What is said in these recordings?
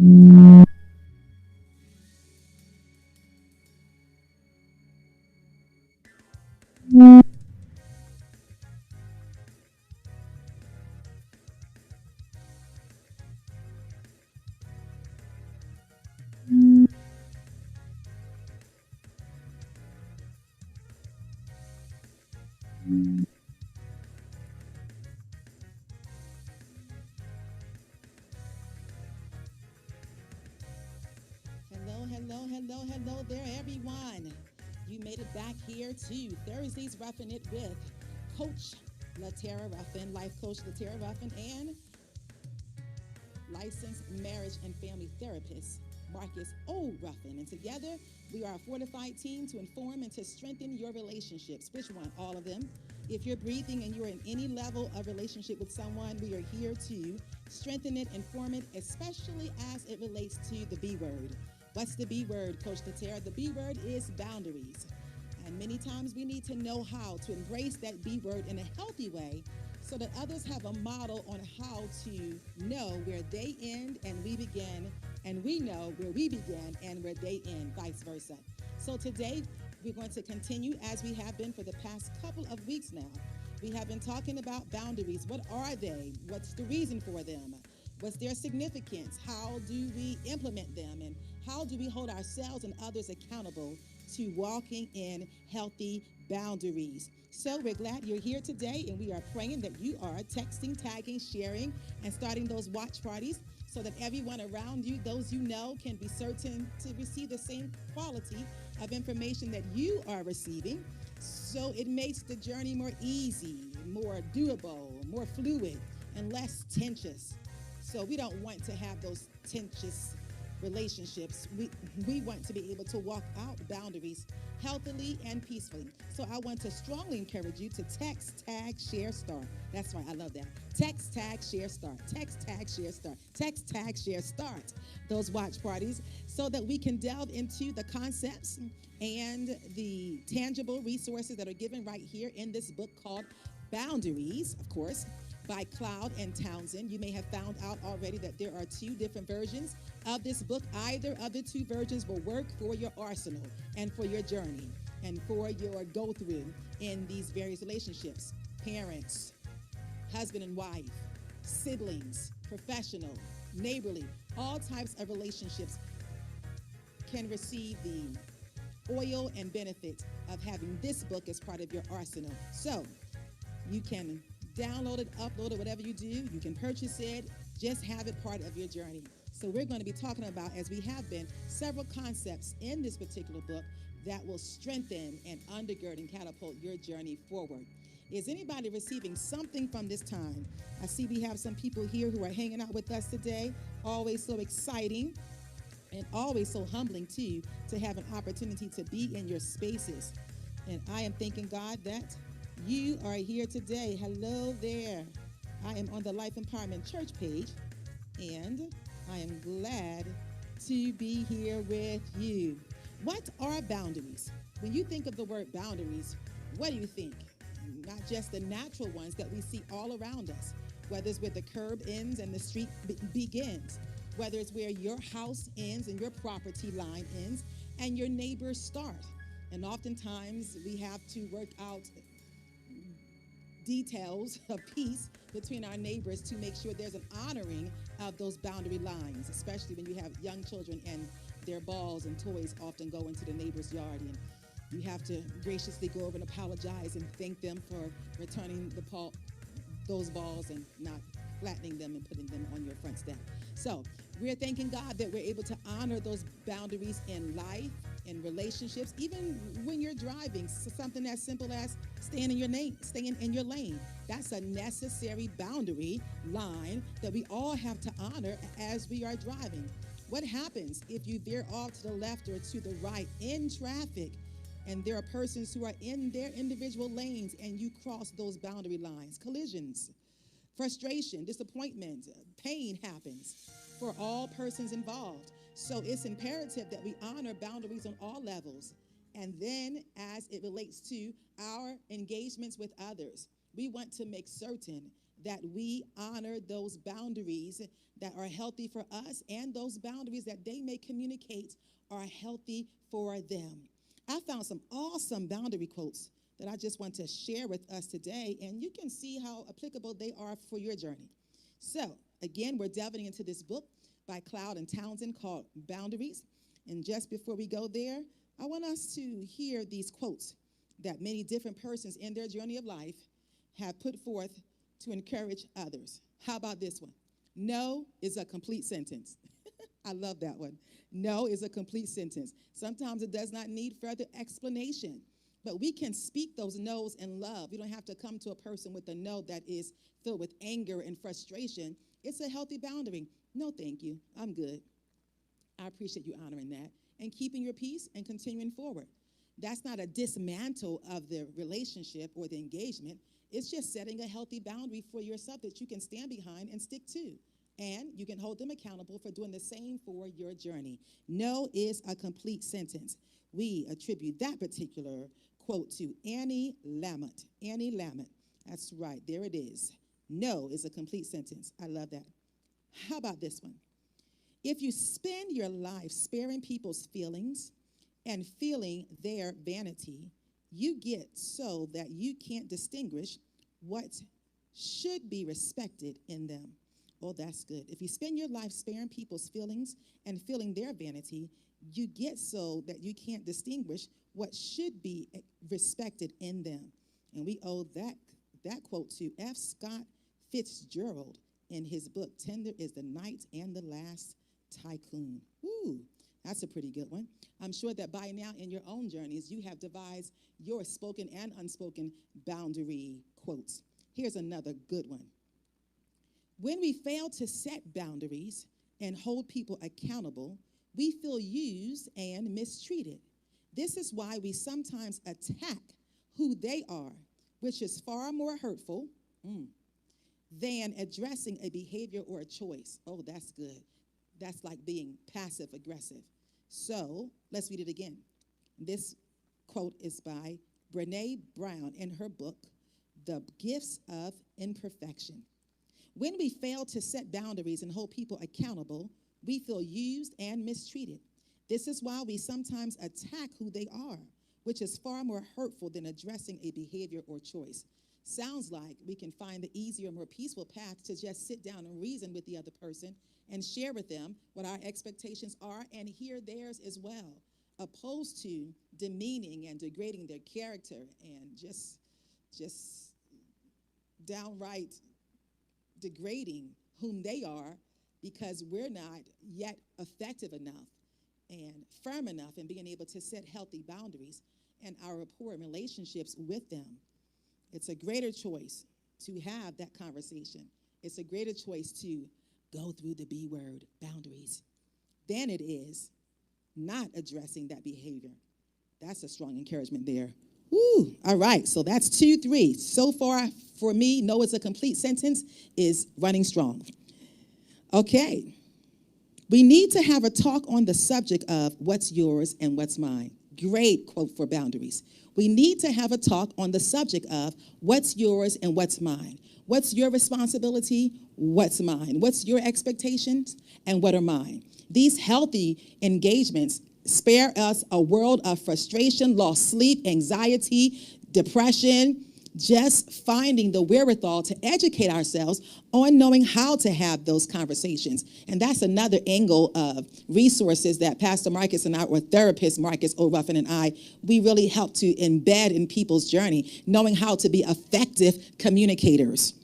Hello, hello, hello, hello there, everyone. You made it back here to Thursday's Ruffin' It with Coach LaTerra Ruffin, Life Coach LaTerra Ruffin, and licensed marriage and family therapist Marcus O. Ruffin. And together, we are a fortified team to inform and to strengthen your relationships. Which one? All of them. If you're breathing and you're in any level of relationship with someone, we are here to strengthen it, inform it, especially as it relates to the B word. What's the B word, Coach LaTerra? The B word is boundaries. And many times we need to know how to embrace that B word in a healthy way so that others have a model on how to know where they end and we begin, and we know where we begin and where they end, vice versa. So today, we're going to continue as we have been for the past couple of weeks now. We have been talking about boundaries. What are they? What's the reason for them? What's their significance? How do we implement them? And how do we hold ourselves and others accountable to walking in healthy boundaries? So we're glad you're here today, and we are praying that you are texting, tagging, sharing, and starting those watch parties so that everyone around you, those you know, can be certain to receive the same quality of information that you are receiving. So it makes the journey more easy, more doable, more fluid, and less tensious. So we don't want to have those tensious relationships. We want to be able to walk out boundaries healthily and peacefully. So I want to strongly encourage you to text, tag, share, start. That's right, I love that. Text, tag, share, start. Text, tag, share, start. Text, tag, share, start. Those watch parties so that we can delve into the concepts and the tangible resources that are given right here in this book called Boundaries, of course, by Cloud and Townsend. You may have found out already that there are two different versions of this book. Either of the two versions will work for your arsenal and for your journey and for your go through in these various relationships. Parents, husband and wife, siblings, professional, neighborly, all types of relationships can receive the oil and benefit of having this book as part of your arsenal. So you can download it, upload it, whatever you do. You can purchase it, just have it part of your journey. So we're going to be talking about, as we have been, several concepts in this particular book that will strengthen and undergird and catapult your journey forward. Is anybody receiving something from this time? I see we have some people here who are hanging out with us today. Always so exciting and always so humbling too to have an opportunity to be in your spaces. And I am thanking God that you are here today. Hello there. I am on the Life Empowerment Church page, and I am glad to be here with you. What are boundaries? When you think of the word boundaries, what do you think? Not just the natural ones that we see all around us, whether it's where the curb ends and the street begins, whether it's where your house ends and your property line ends and your neighbors start. And oftentimes we have to work out details of peace between our neighbors to make sure there's an honoring of those boundary lines, especially when you have young children and their balls and toys often go into the neighbor's yard, and you have to graciously go over and apologize and thank them for returning those balls and not flattening them and putting them on your front step. So we're thanking God that we're able to honor those boundaries in life, in relationships, even when you're driving. So something as simple as staying in your lane. That's a necessary boundary line that we all have to honor as we are driving. What happens if you veer off to the left or to the right in traffic and there are persons who are in their individual lanes and you cross those boundary lines? Collisions, frustration, disappointment, pain happens for all persons involved. So it's imperative that we honor boundaries on all levels. And then as it relates to our engagements with others, we want to make certain that we honor those boundaries that are healthy for us and those boundaries that they may communicate are healthy for them. I found some awesome boundary quotes that I just want to share with us today, and you can see how applicable they are for your journey. So, again, we're delving into this book by Cloud and Townsend called Boundaries. And just before we go there, I want us to hear these quotes that many different persons in their journey of life have put forth to encourage others. How about this one? No is a complete sentence. I love that one. No is a complete sentence. Sometimes it does not need further explanation, but we can speak those no's in love. You don't have to come to a person with a no that is filled with anger and frustration. It's a healthy boundary. No, thank you. I'm good. I appreciate you honoring that and keeping your peace and continuing forward. That's not a dismantle of the relationship or the engagement. It's just setting a healthy boundary for yourself that you can stand behind and stick to. And you can hold them accountable for doing the same for your journey. No is a complete sentence. We attribute that particular quote to Annie Lamott. Annie Lamott. That's right. There it is. No is a complete sentence. I love that. How about this one? If you spend your life sparing people's feelings and feeling their vanity, you get so that you can't distinguish what should be respected in them. Oh, that's good. If you spend your life sparing people's feelings and feeling their vanity, you get so that you can't distinguish what should be respected in them. And we owe that quote to F. Scott Fitzgerald in his book, Tender is the Night and the Last Tycoon. Ooh, that's a pretty good one. I'm sure that by now in your own journeys, you have devised your spoken and unspoken boundary quotes. Here's another good one. When we fail to set boundaries and hold people accountable, we feel used and mistreated. This is why we sometimes attack who they are, which is far more hurtful than addressing a behavior or a choice. Oh, that's good. That's like being passive aggressive. So let's read it again. This quote is by Brené Brown in her book, The Gifts of Imperfection. When we fail to set boundaries and hold people accountable, we feel used and mistreated. This is why we sometimes attack who they are, which is far more hurtful than addressing a behavior or choice. Sounds like we can find the easier, more peaceful path to just sit down and reason with the other person and share with them what our expectations are and hear theirs as well, opposed to demeaning and degrading their character and just downright degrading whom they are because we're not yet effective enough and firm enough in being able to set healthy boundaries and our rapport and relationships with them. It's a greater choice to have that conversation. It's a greater choice to go through the B word, boundaries, than it is not addressing that behavior. That's a strong encouragement there. Woo, all right, so that's 2, 3. So far for me, no is a complete sentence is running strong. Okay, we need to have a talk on the subject of what's yours and what's mine. Great quote for boundaries. We need to have a talk on the subject of what's yours and what's mine. What's your responsibility? What's mine? What's your expectations? And what are mine? These healthy engagements spare us a world of frustration, lost sleep, anxiety, depression, just finding the wherewithal to educate ourselves on knowing how to have those conversations. And that's another angle of resources that Pastor Marcus and I, or therapist Marcus O. Ruffin and I, we really help to embed in people's journey, knowing how to be effective communicators.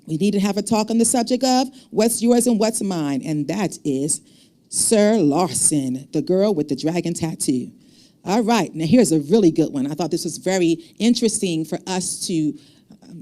We need to have a talk on the subject of what's yours and what's mine, and that is Sir Larson, the girl with the dragon tattoo. All right, now here's a really good one. I thought this was very interesting for us to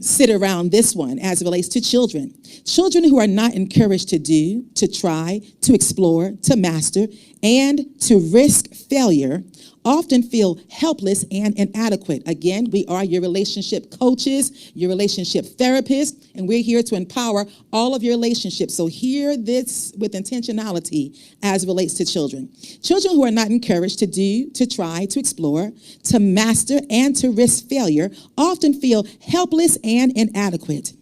sit around this one as it relates to children. Children who are not encouraged to do, to try, to explore, to master, and to risk failure often feel helpless and inadequate. Again, we are your relationship coaches, your relationship therapists, and we're here to empower all of your relationships. So hear this with intentionality as it relates to children. Children who are not encouraged to do, to try, to explore, to master, and to risk failure often feel helpless and inadequate.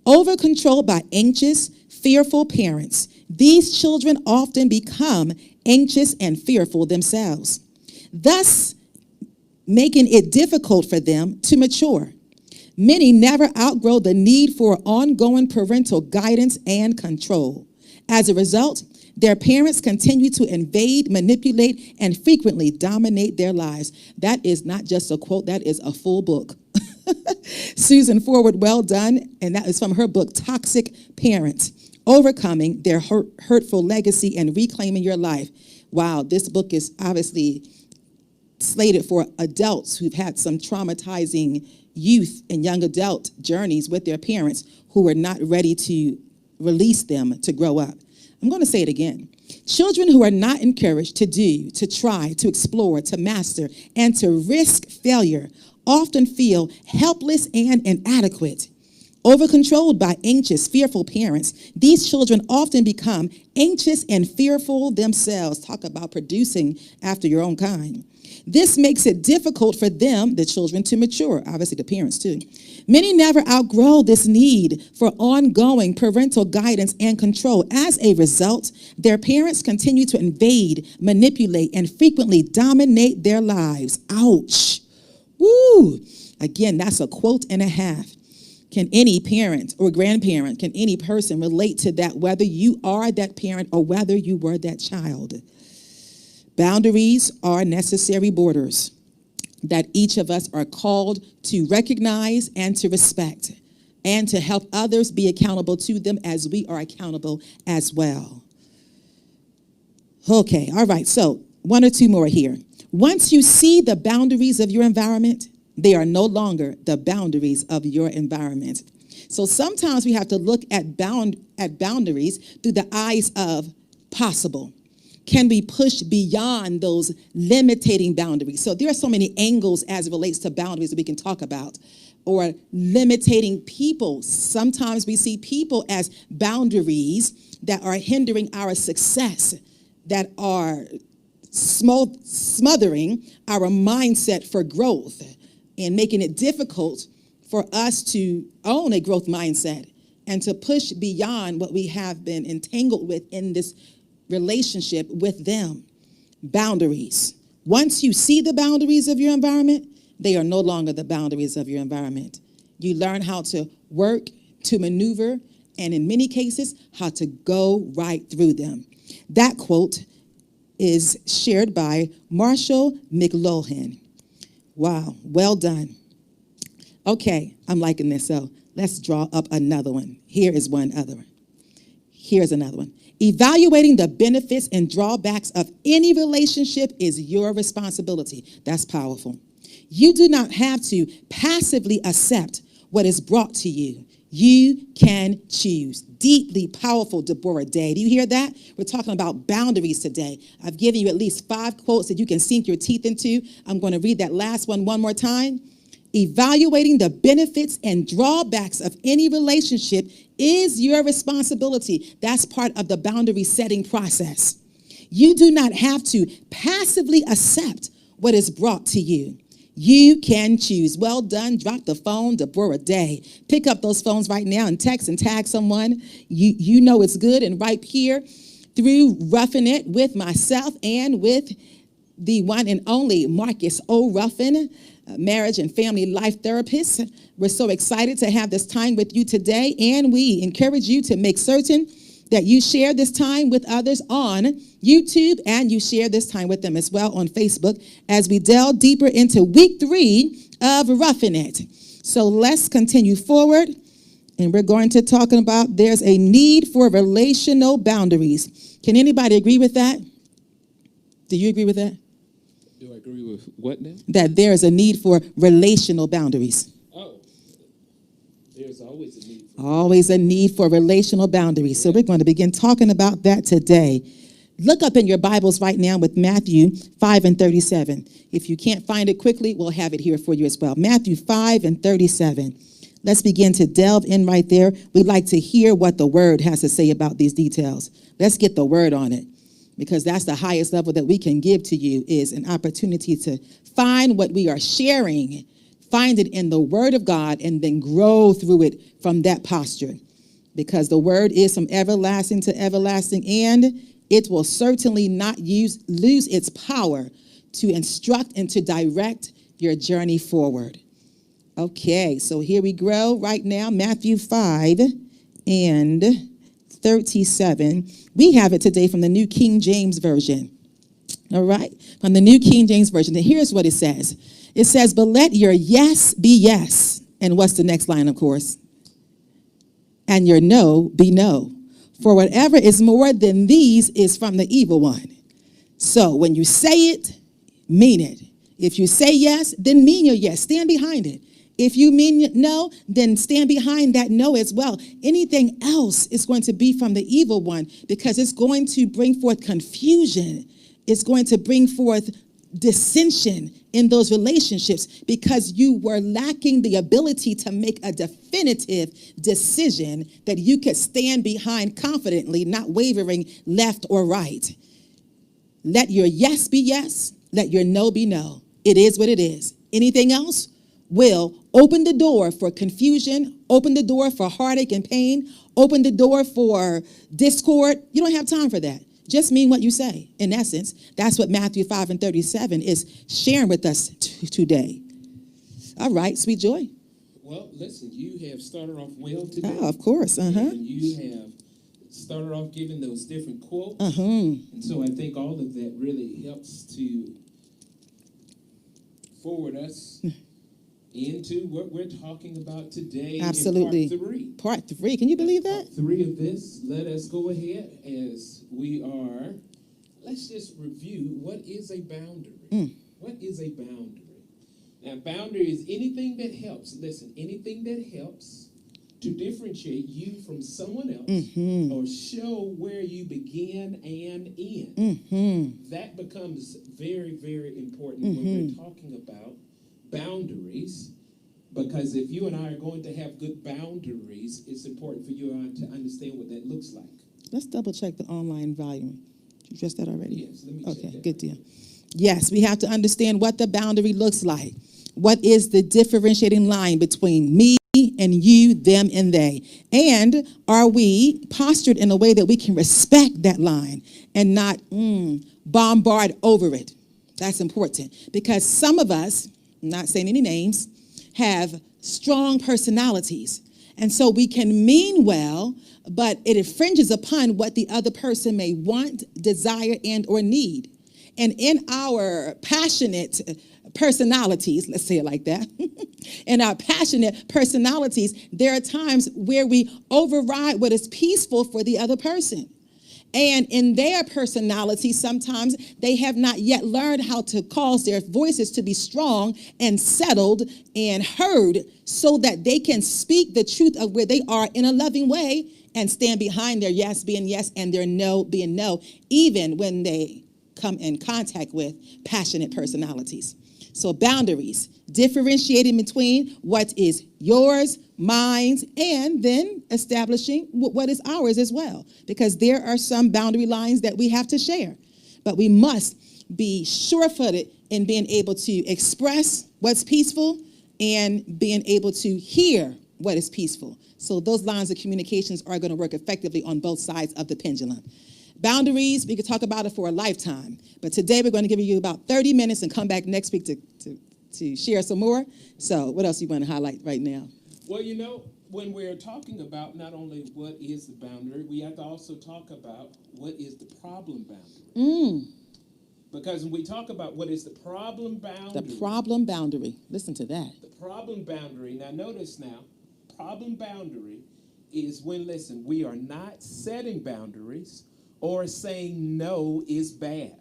Over-controlled by anxious, fearful parents, these children often become anxious and fearful themselves, thus making it difficult for them to mature. Many never outgrow the need for ongoing parental guidance and control. As a result, their parents continue to invade, manipulate, and frequently dominate their lives. That is not just a quote, that is a full book. Susan Forward, well done, and that is from her book, Toxic Parents, Overcoming Their Hurtful Legacy and Reclaiming Your Life. Wow, this book is obviously slated for adults who've had some traumatizing youth and young adult journeys with their parents who were not ready to release them to grow up. I'm going to say it again. Children who are not encouraged to do, to try, to explore, to master, and to risk failure often feel helpless and inadequate. Over-controlled by anxious, fearful parents, these children often become anxious and fearful themselves. Talk about producing after your own kind. This makes it difficult for them, the children, to mature, obviously the parents too. Many never outgrow this need for ongoing parental guidance and control. As a result, their parents continue to invade, manipulate, and frequently dominate their lives. Ouch. Woo. Again, that's a quote and a half. Can any parent or grandparent, can any person relate to that, whether you are that parent or whether you were that child? Boundaries are necessary borders that each of us are called to recognize and to respect, and to help others be accountable to them as we are accountable as well. Okay, all right, so one or two more here. Once you see the boundaries of your environment, they are no longer the boundaries of your environment. So sometimes we have to look at boundaries through the eyes of possible. Can we push beyond those limiting boundaries? So there are so many angles as it relates to boundaries that we can talk about. Or limiting people. Sometimes we see people as boundaries that are hindering our success, that are smothering our mindset for growth and making it difficult for us to own a growth mindset and to push beyond what we have been entangled with in this relationship with them. Boundaries. Once you see the boundaries of your environment, they are no longer the boundaries of your environment. You learn how to work, to maneuver, and in many cases, how to go right through them. That quote is shared by Marshall McLuhan. Wow, well done. Okay, I'm liking this, so let's draw up another one. Here is one other one. Here's another one. Evaluating the benefits and drawbacks of any relationship is your responsibility. That's powerful. You do not have to passively accept what is brought to you. You can choose. Deeply powerful, Deborah Day. Do you hear that? We're talking about boundaries today. I've given you at least 5 quotes that you can sink your teeth into. I'm going to read that last one more time. Evaluating the benefits and drawbacks of any relationship is your responsibility. That's part of the boundary setting process. You do not have to passively accept what is brought to you. You can choose. Well done. Drop the phone, Deborah Day. Pick up those phones right now and text and tag someone. You know it's good. And right here through Ruffin' It with myself and with the one and only Marcus O. Ruffin, marriage and family life therapist. We're so excited to have this time with you today, and we encourage you to make certain that you share this time with others on YouTube, and you share this time with them as well on Facebook as we delve deeper into week 3 of Ruffin' It. So let's continue forward, and we're going to talk about there's a need for relational boundaries. Can anybody agree with that? Do you agree with that? Do I agree with what now? That there is a need for relational boundaries. Oh, there's always a need. Always a need for relational boundaries. So we're going to begin talking about that today. Look up in your Bibles right now with Matthew 5:37. If you can't find it quickly, we'll have it here for you as well. Matthew 5:37. Let's begin to delve in right there. We'd like to hear what the Word has to say about these details. Let's get the Word on it, because that's the highest level that we can give to you, is an opportunity to find what we are sharing Find it in the Word of God and then grow through it from that posture. Because the Word is from everlasting to everlasting, and it will certainly not lose its power to instruct and to direct your journey forward. Okay, so here we go right now, Matthew 5:37. We have it today from the New King James Version. All right, from the New King James Version. And here's what it says. It says, but let your yes be yes. And what's the next line, of course? And your no be no. For whatever is more than these is from the evil one. So when you say it, mean it. If you say yes, then mean your yes. Stand behind it. If you mean no, then stand behind that no as well. Anything else is going to be from the evil one, because it's going to bring forth confusion. It's going to bring forth dissension in those relationships, because you were lacking the ability to make a definitive decision that you could stand behind confidently, not wavering left or right. Let your yes be yes. Let your no be no. It is what it is. Anything else will open the door for confusion, open the door for heartache and pain, open the door for discord. You don't have time for that. Just mean what you say. In essence, that's what Matthew 5:37 is sharing with us today. All right, sweet joy. Well, listen, you have started off well today. Oh, of course. And you have started off giving those different quotes. And so I think all of that really helps to forward us into what we're talking about today. Absolutely. In part 3. Part 3. Can you believe that? Part 3 of this. Let us go ahead as we are. Let's just review, what is a boundary? What is a boundary? Now, boundary is anything that helps. Listen, anything that helps to differentiate you from someone else or show where you begin and end. That becomes very, very important when we're talking about boundaries, because if you and I are going to have good boundaries, it's important for you and I to understand what that looks like. Let's double check the online volume. Did you address that already? Yes, let me check that. Okay, good deal. Yes, we have to understand what the boundary looks like. What is the differentiating line between me and you, them, and they? And are we postured in a way that we can respect that line and not bombard over it? That's important, because some of us, not saying any names, have strong personalities. And so we can mean well, but it infringes upon what the other person may want, desire, and or need. And in our passionate personalities, let's say it like that, in our passionate personalities, there are times where we override what is peaceful for the other person. And in their personality, sometimes they have not yet learned how to cause their voices to be strong and settled and heard, so that they can speak the truth of where they are in a loving way and stand behind their yes being yes and their no being no, even when they come in contact with passionate personalities. So boundaries, differentiating between what is yours, mine, and then establishing what is ours as well. Because there are some boundary lines that we have to share. But we must be sure-footed in being able to express what's peaceful and being able to hear what is peaceful. So those lines of communications are going to work effectively on both sides of the pendulum. Boundaries, we could talk about it for a lifetime. But today we're going to give you about 30 minutes and come back next week to share some more. So what else you want to highlight right now? Well, you know, when we're talking about not only what is the boundary, we have to also talk about what is the problem boundary. Because when we talk about what is the problem boundary. The problem boundary. Listen to that. The problem boundary. Now, notice now, problem boundary is when, listen, we are not setting boundaries or saying no is bad.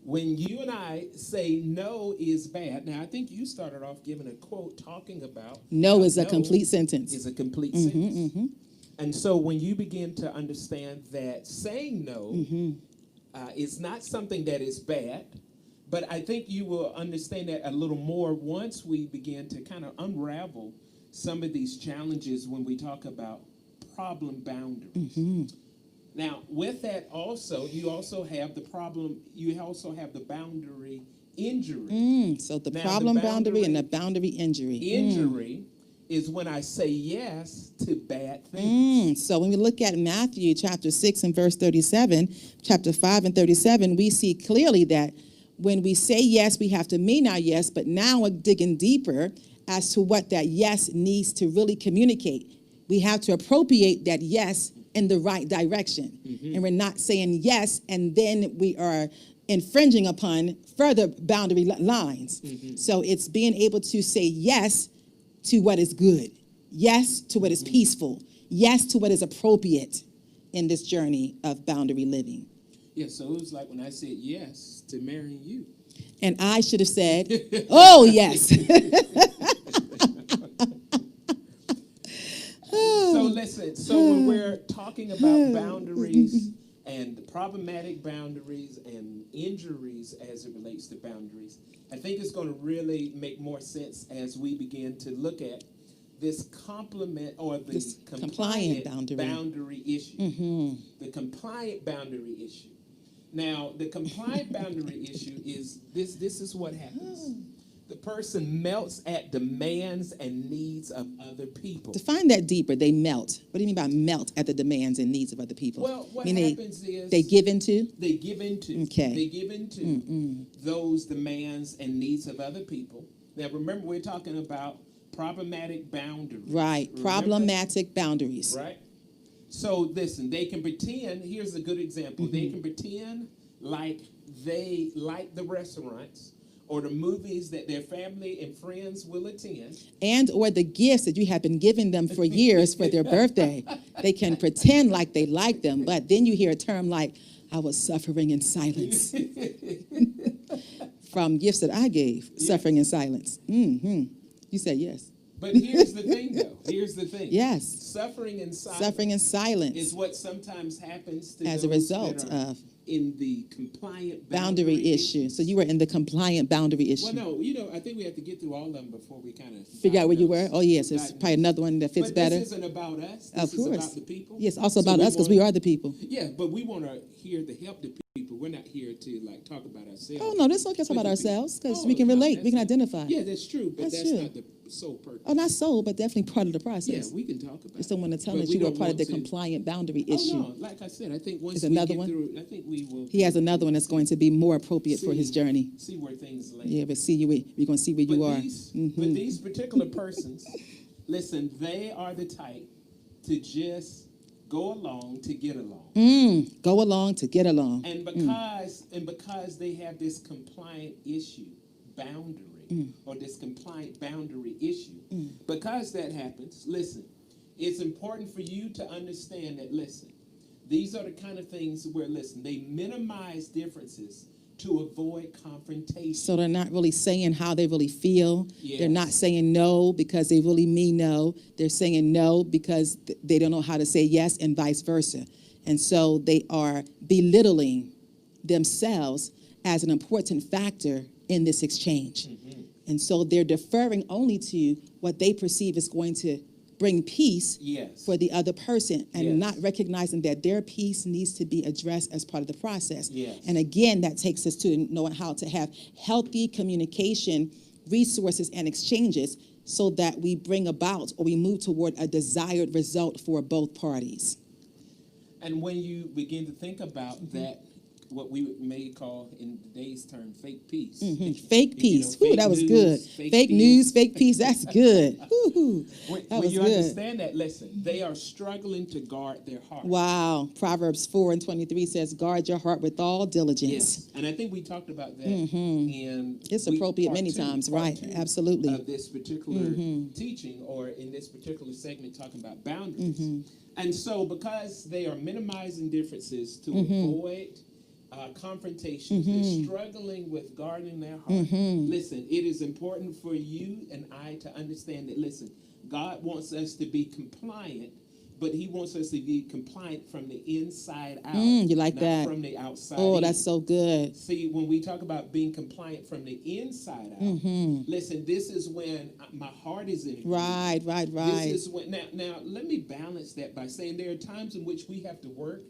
When you and I say no is bad, now I think you started off giving a quote talking about no is a complete sentence. Is a complete sentence. And so when you begin to understand that saying no is not something that is bad, but I think you will understand that a little more once we begin to kind of unravel some of these challenges when we talk about problem boundaries. Now, with that also, you also have the problem, you also have the boundary injury. So the Now, problem boundary and the boundary injury. Injury is when I say yes to bad things. So when we look at Matthew chapter 6 and verse 37, chapter 5 and 37, we see clearly that when we say yes, we have to mean our yes, but now we're digging deeper as to what that yes needs to really communicate. We have to appropriate that yes in the right direction. And we're not saying yes, and then we are infringing upon further boundary lines. So it's being able to say yes to what is good, yes to what is peaceful, yes to what is appropriate in this journey of boundary living. Yeah, so it was like when I said yes to marrying you. And I should have said, oh, yes. So listen, so when we're talking about boundaries and problematic boundaries and injuries as it relates to boundaries, I think it's going to really make more sense as we begin to look at this complement or the compliant boundary issue. The compliant boundary issue. Now, the compliant boundary issue is this is what happens. The person melts at demands and needs of other people. Define that deeper. They melt. What do you mean by melt at the demands and needs of other people? Well, what happens is they give into? They give into. Okay. They give into those demands and needs of other people. Now, remember, we're talking about problematic boundaries. Right. Remember? Problematic boundaries. Right. So, listen, they can pretend. Here's a good example. They can pretend like they like the restaurants or the movies that their family and friends will attend. And or the gifts that you have been giving them for years for their birthday. They can pretend like they like them, but then you hear a term like, I was suffering in silence. From gifts that I gave, suffering in silence. You said yes. But here's the thing, though. Here's the thing. Yes. Suffering in silence. Suffering in silence is what sometimes happens to as a result of in the compliant boundary issue. So you were in the compliant boundary issue. Well, no, I think we have to get through all of them before we kind of figure out where you were. Oh, yes, there's probably another one that fits better. This isn't about us. This is about the people. Yes, also about us because we are the people. Yeah, but we want to hear to help the people. We're not here to talk about ourselves. Oh no, this okay. Talk about ourselves because we can relate. We can identify. Yeah, that's true. But that's not the sole purpose. Oh, not sole, but definitely part of the process. Yeah, we can talk about. Just don't want to tell us you were part of the compliant boundary issue. No, like I said, I think once we get through, I think we will. He has another one that's going to be more appropriate for his journey. See where things land. Yeah, but we're going to see where you are. But these particular persons, listen, they are the type to just go along to get along. Go along to get along. And because they have this compliant issue, boundary, or this compliant boundary issue, because that happens, listen, it's important for you to understand that, listen, these are the kind of things where, listen, they minimize differences to avoid confrontation. So they're not really saying how they really feel. Yes. They're not saying no because they really mean no. They're saying no because they don't know how to say yes and vice versa. And so they are belittling themselves as an important factor in this exchange. And so they're deferring only to what they perceive is going to bring peace for the other person and not recognizing that their peace needs to be addressed as part of the process. And again, that takes us to knowing how to have healthy communication, resources, and exchanges so that we bring about or we move toward a desired result for both parties. And when you begin to think about that, what we may call in today's term fake peace. Fake peace. Ooh, that was good. Fake news, fake peace. That's good. When you understand that, listen, they are struggling to guard their heart. Wow. Proverbs 4:23 says, guard your heart with all diligence. Yes. And I think we talked about that in it's appropriate many times, right? Absolutely. Of this particular teaching or in this particular segment talking about boundaries. And so because they are minimizing differences to avoid confrontations, they're struggling with guarding their heart. Listen, it is important for you and I to understand that, listen, God wants us to be compliant, but he wants us to be compliant from the inside out. You like that? From the outside in. That's so good. See, when we talk about being compliant from the inside out, listen, this is when my heart is in it. Right. This is when, now, let me balance that by saying there are times in which we have to work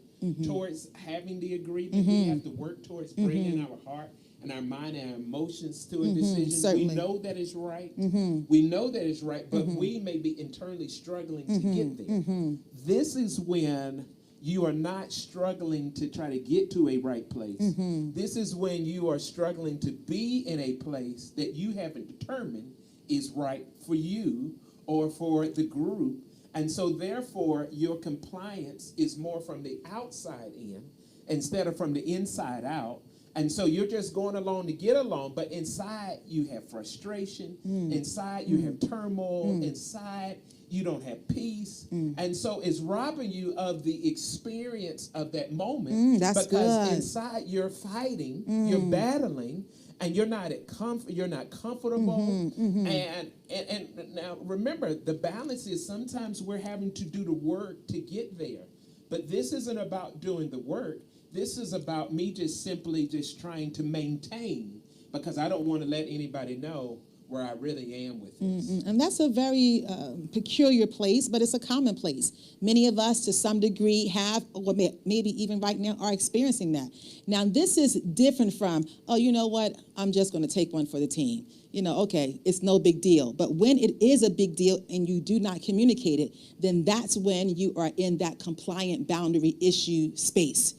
towards having the agreement. We have to work towards bringing our heart and our mind and our emotions to a decision. Certainly. We know that it's right. We know that it's right, but we may be internally struggling to get there. This is when you are not struggling to try to get to a right place. This is when you are struggling to be in a place that you haven't determined is right for you or for the group. And so therefore, your compliance is more from the outside in instead of from the inside out. And so you're just going along to get along, but inside you have frustration, inside you have turmoil, inside you don't have peace. And so it's robbing you of the experience of that moment That's because good. inside you're fighting, you're battling, and you're not you're not comfortable. And now remember, the balance is sometimes we're having to do the work to get there. But this isn't about doing the work. This is about me just simply just trying to maintain, because I don't want to let anybody know where I really am with this. And that's a very peculiar place, but it's a common place. Many of us, to some degree, have, or maybe even right now, are experiencing that. Now, this is different from, oh, you know what, I'm just going to take one for the team. You know, okay, it's no big deal. But when it is a big deal and you do not communicate it, then that's when you are in that compliant boundary issue space.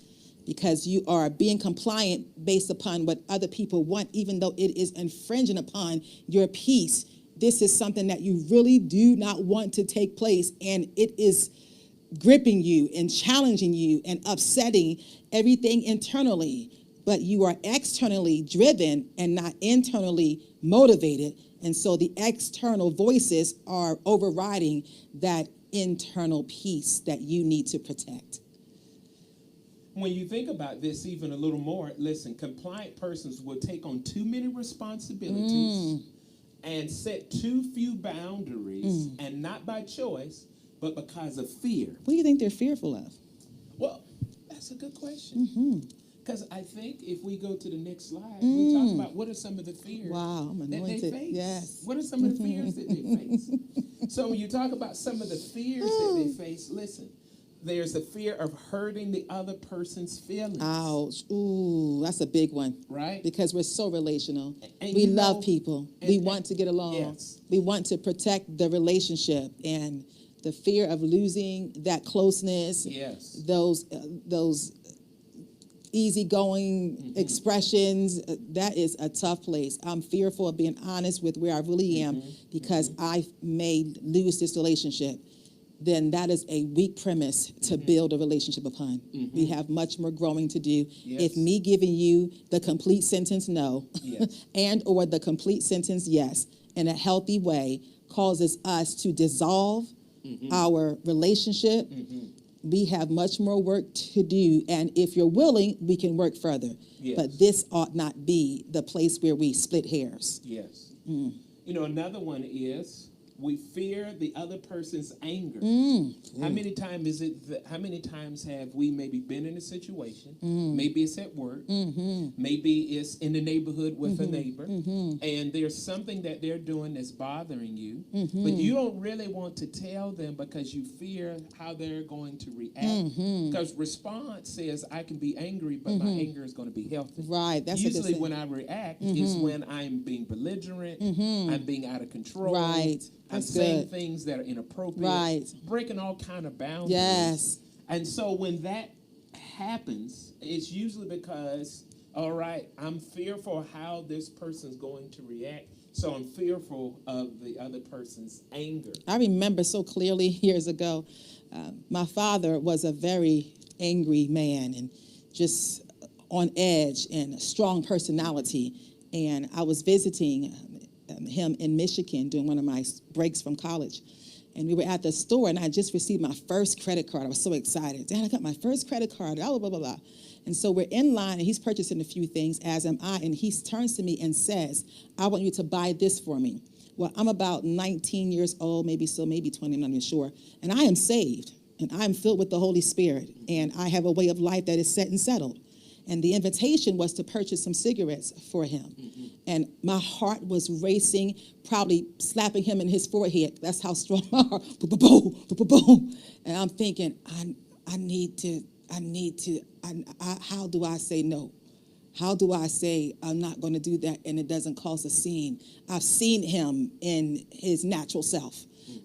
Because you are being compliant based upon what other people want, even though it is infringing upon your peace. This is something that you really do not want to take place, and it is gripping you and challenging you and upsetting everything internally. But you are externally driven and not internally motivated, and so the external voices are overriding that internal peace that you need to protect. When you think about this even a little more, listen, compliant persons will take on too many responsibilities and set too few boundaries, and not by choice, but because of fear. What do you think they're fearful of? Well, that's a good question. Because I think if we go to the next slide, we talk about what are some of the fears that they face. Yes. What are some of the fears that they face? So when you talk about some of the fears that they face, listen, there's the fear of hurting the other person's feelings. Ouch. Ooh, that's a big one. Right? Because we're so relational. And We love people. We want to get along. Yes. We want to protect the relationship. And the fear of losing that closeness, Yes. those easygoing expressions, that is a tough place. I'm fearful of being honest with where I really am because I may lose this relationship. Then that is a weak premise to build a relationship upon. We have much more growing to do. Yes. If me giving you the complete sentence no, Yes. and or the complete sentence yes, in a healthy way, causes us to dissolve our relationship, we have much more work to do. And if you're willing, we can work further. Yes. But this ought not be the place where we split hairs. Yes. You know, another one is we fear the other person's anger. How many times how many times have we maybe been in a situation? Maybe it's at work. Maybe it's in the neighborhood with a neighbor. And there's something that they're doing that's bothering you. But you don't really want to tell them because you fear how they're going to react. Because response says, I can be angry, but my anger is going to be healthy. Right. That's Usually when I react is when I'm being belligerent, I'm being out of control. Right. I'm That's saying good. things that are inappropriate, Right. breaking all kind of boundaries. Yes. And so when that happens, it's usually because, all right, I'm fearful how this person's going to react, so I'm fearful of the other person's anger. I remember so clearly years ago, my father was a very angry man and just on edge and a strong personality. And I was visiting him in Michigan during one of my breaks from college. And we were at the store, and I just received my first credit card. I was so excited. Dad, I got my first credit card, blah, blah, blah, blah. And so we're in line, and he's purchasing a few things, as am I, and he turns to me and says, I want you to buy this for me. Well, I'm about 19 years old, maybe 20, I'm not even sure. And I am saved, and I'm filled with the Holy Spirit, and I have a way of life that is set and settled. And the invitation was to purchase some cigarettes for him. And my heart was racing, probably slapping him in his forehead. That's how strong my heart, boom, boom, boom, boom, boom. And I'm thinking, I I need to, how do I say no? How do I say I'm not going to do that and it doesn't cause a scene? I've seen him in his natural self.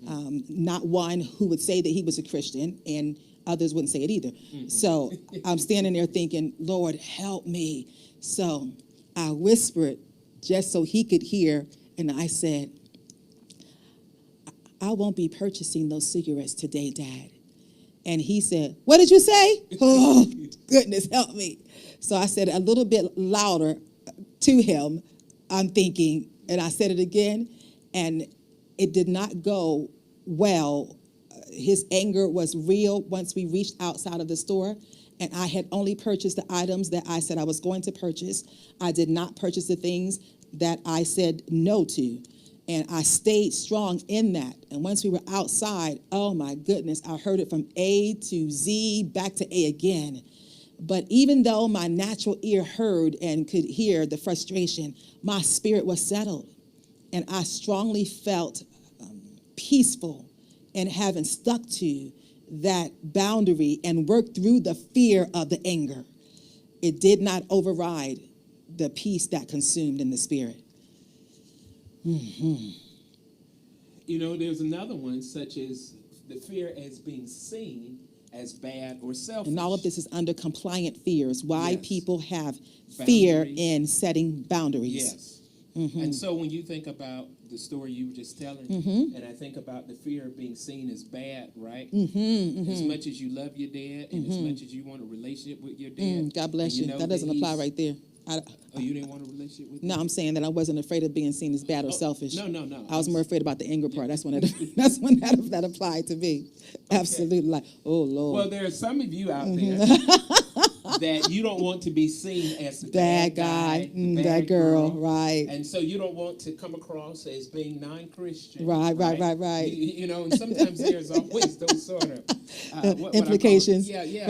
Not one who would say that he was a Christian, and others wouldn't say it either. So I'm standing there thinking, Lord, help me. So I whispered just so he could hear, and I said, I won't be purchasing those cigarettes today, Dad. And he said, what did you say? Oh, goodness, help me. So I said a little bit louder to him, I'm thinking, and I said it again, and it did not go well. His anger was real once we reached outside of the store, and I had only purchased the items that I said I was going to purchase. I did not purchase the things that I said no to. And I stayed strong in that. And once we were outside, oh my goodness, I heard it from A to Z, back to A again. But even though my natural ear heard and could hear the frustration, my spirit was settled. And I strongly felt peaceful in having stuck to that boundary and worked through the fear of the anger. It did not override the peace that consumed in the spirit. You know, there's another one, such as the fear as being seen as bad or selfish. And all of this is under compliant fears. Why people have fear in setting boundaries. Yes. And so when you think about the story you were just telling, and I think about the fear of being seen as bad, right? As much as you love your dad, and as much as you want a relationship with your dad. God bless you. That doesn't apply right there. Oh, you didn't want a relationship with him? No, I'm saying that I wasn't afraid of being seen as bad or selfish. No. I was more afraid about the anger part. That's when that applied to me. Okay. Absolutely. Like, oh, Lord. Well, there are some of you out there that you don't want to be seen as the bad guy, that girl, right. And so you don't want to come across as being non-Christian. Right. You know, and sometimes there's always those sort of implications. Right.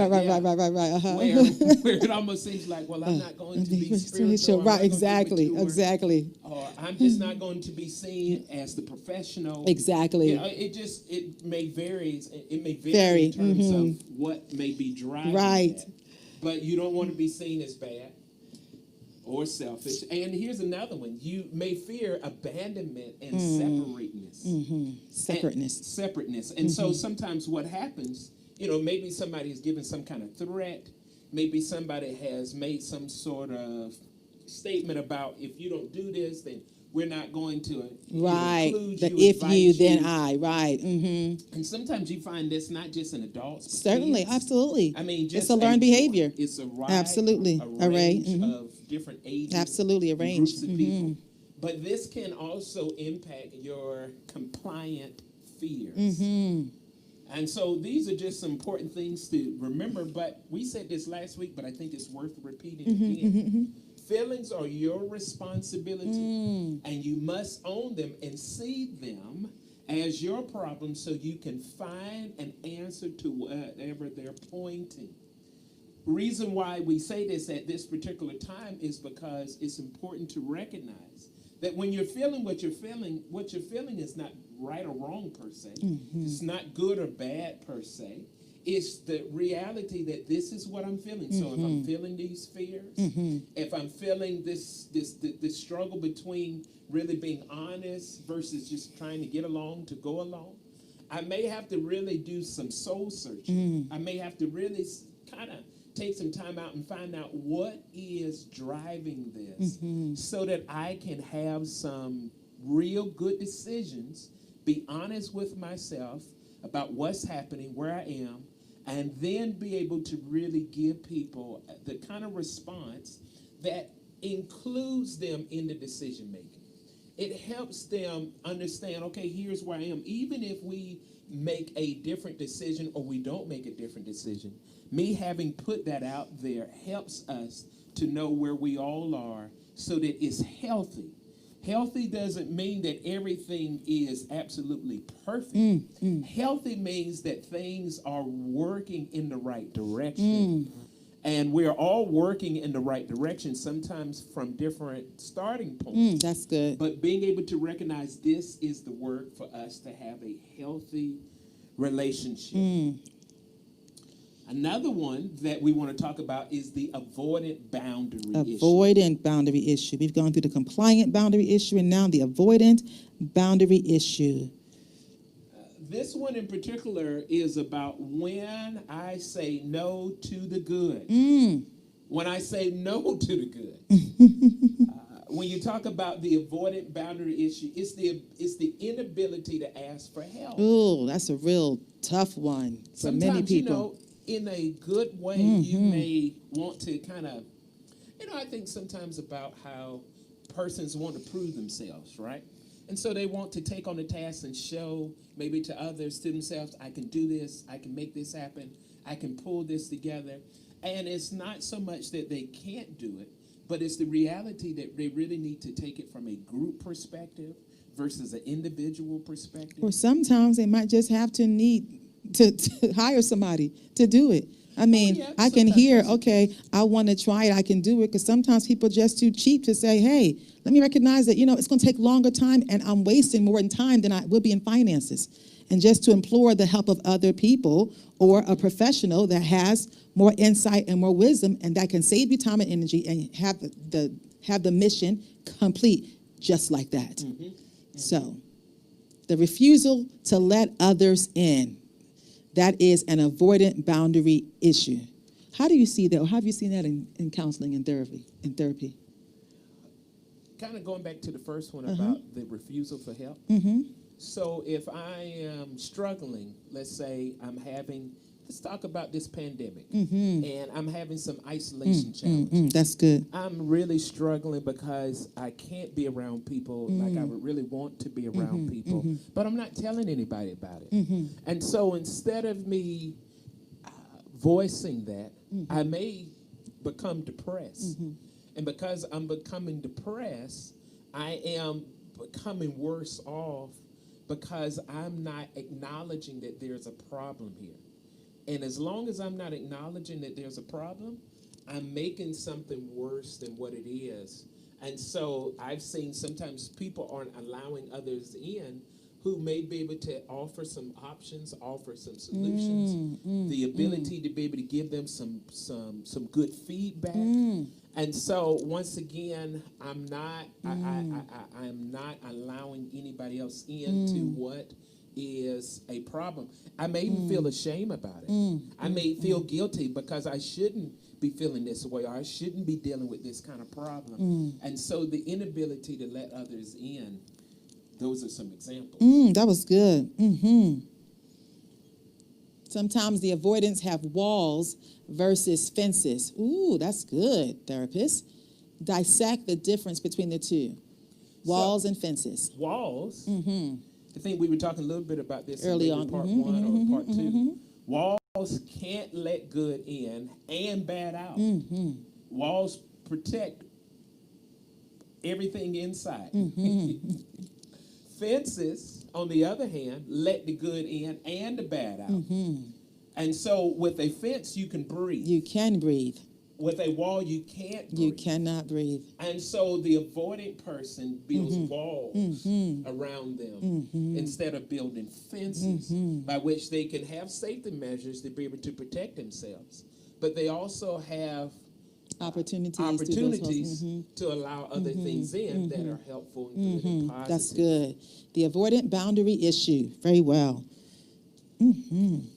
Where it almost seems like, well, I'm not going to be spiritual. Right, exactly. Or I'm just not going to be seen as the professional. Exactly. You know, it may vary. It may vary in terms of what may be driving that. But you don't want to be seen as bad or selfish. And here's another one. You may fear abandonment and separateness. And so sometimes what happens, you know, maybe somebody is given some kind of threat. Maybe somebody has made some sort of statement about, if you don't do this, then we're not going to include you, if you, then I, right. And sometimes you find this not just in adults. Certainly, kids. Absolutely. I mean, just it's a learned behavior. It's a range of different ages. Absolutely, a range. Groups of people. But this can also impact your compliant fears. And so these are just some important things to remember. But we said this last week, but I think it's worth repeating again. Feelings are your responsibility, and you must own them and see them as your problem so you can find an answer to whatever they're pointing. Reason why we say this at this particular time is because it's important to recognize that when you're feeling what you're feeling is not right or wrong per se. It's not good or bad per se. It's the reality that this is what I'm feeling. So if I'm feeling these fears, if I'm feeling this struggle between really being honest versus just trying to get along to go along, I may have to really do some soul searching. I may have to really kind of take some time out and find out what is driving this so that I can have some real good decisions, be honest with myself about what's happening, where I am, and then be able to really give people the kind of response that includes them in the decision making. It helps them understand, okay, here's where I am. Even if we make a different decision or we don't make a different decision, me having put that out there helps us to know where we all are so that it's healthy. Healthy doesn't mean that everything is absolutely perfect. Healthy means that things are working in the right direction. And we're all working in the right direction, sometimes from different starting points. That's good. But being able to recognize this is the work for us to have a healthy relationship. Another one that we want to talk about is the avoidant boundary issue. Avoidant boundary issue. We've gone through the compliant boundary issue and now the avoidant boundary issue. This one in particular is about when I say no to the good. When I say no to the good. When you talk about the avoidant boundary issue, it's the inability to ask for help. Oh, that's a real tough one for Sometimes, many people. In a good way, you may want to kind of, I think sometimes about how persons want to prove themselves, right? And so they want to take on the task and show maybe to others, to themselves, I can do this, I can make this happen, I can pull this together. And it's not so much that they can't do it, but it's the reality that they really need to take it from a group perspective versus an individual perspective. Or sometimes they might just have to need to hire somebody to do it. I mean, I can hear, okay, I want to try it, I can do it, because sometimes people are just too cheap to say, hey, let me recognize that, it's going to take longer time and I'm wasting more in time than I will be in finances. And just to implore the help of other people or a professional that has more insight and more wisdom and that can save you time and energy and have the mission complete just like that. So the refusal to let others in. That is an avoidant boundary issue. How do you see that, or how have you seen that in counseling and therapy? Kind of going back to the first one about the refusal for help. So if I am struggling, let's say let's talk about this pandemic, and I'm having some isolation challenges. That's good. I'm really struggling because I can't be around people like I would really want to be around people, but I'm not telling anybody about it. And so instead of me voicing that, I may become depressed. And because I'm becoming depressed, I am becoming worse off because I'm not acknowledging that there's a problem here. And as long as I'm not acknowledging that there's a problem, I'm making something worse than what it is. And so I've seen sometimes people aren't allowing others in who may be able to offer some options, offer some solutions, the ability to be able to give them some good feedback. And so once again, I'm not allowing anybody else into what is a problem. I may even feel ashamed about it. I may feel guilty because I shouldn't be feeling this way, or I shouldn't be dealing with this kind of problem. And so the inability to let others in, those are some examples. That was good. Sometimes the avoidants have walls versus fences. Ooh, that's good, therapist. Dissect the difference between the two. Walls and fences. Walls. I think we were talking a little bit about this early in on. part one or part two. Walls can't let good in and bad out. Walls protect everything inside. Fences, on the other hand, let the good in and the bad out. And so with a fence, you can breathe. You can breathe. With a wall, you can't breathe. You cannot breathe. And so the avoidant person builds walls around them instead of building fences by which they can have safety measures to be able to protect themselves. But they also have opportunities to allow other things in that are helpful and good and positive. That's good. The avoidant boundary issue. Very well.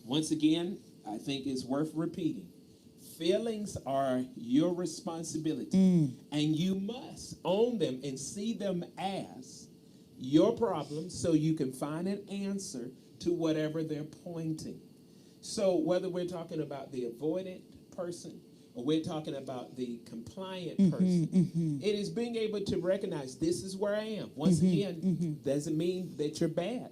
Once again, I think it's worth repeating. Feelings are your responsibility, and you must own them and see them as your problem so you can find an answer to whatever they're pointing. So whether we're talking about the avoidant person or we're talking about the compliant person, it is being able to recognize this is where I am. Once again, doesn't mean that you're bad.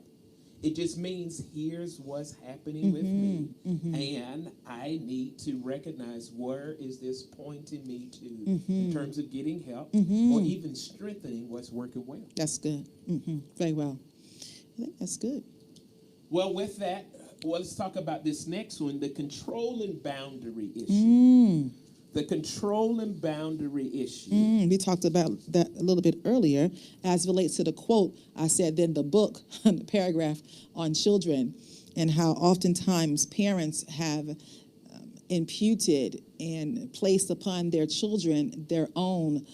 It just means here's what's happening with me, and I need to recognize where is this pointing me to in terms of getting help or even strengthening what's working well. That's good. Very well. I think that's good. Well, with that, let's talk about this next one, the controlling boundary issue. The controlling boundary issue. We talked about that a little bit earlier as relates to the quote I said, then the book, the paragraph on children, and how oftentimes parents have imputed and placed upon their children their own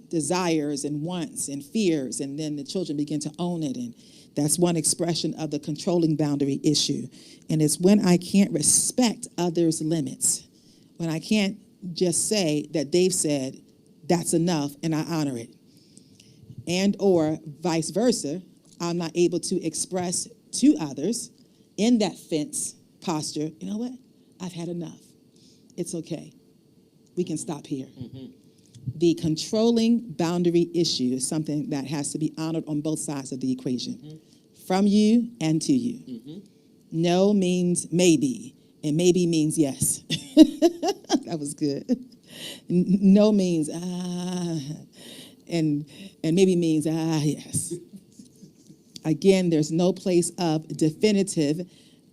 desires and wants and fears, and then the children begin to own it. And that's one expression of the controlling boundary issue. And it's when I can't respect others' limits, when I can't just say that they've said that's enough and I honor it. And or vice versa, I'm not able to express to others in that fence posture, you know what? I've had enough. It's okay. We can stop here. Mm-hmm. The controlling boundary issue is something that has to be honored on both sides of the equation, mm-hmm. from you and to you. Mm-hmm. No means maybe, and maybe means yes. That was good. No means and maybe means yes. Again, there's no place of definitive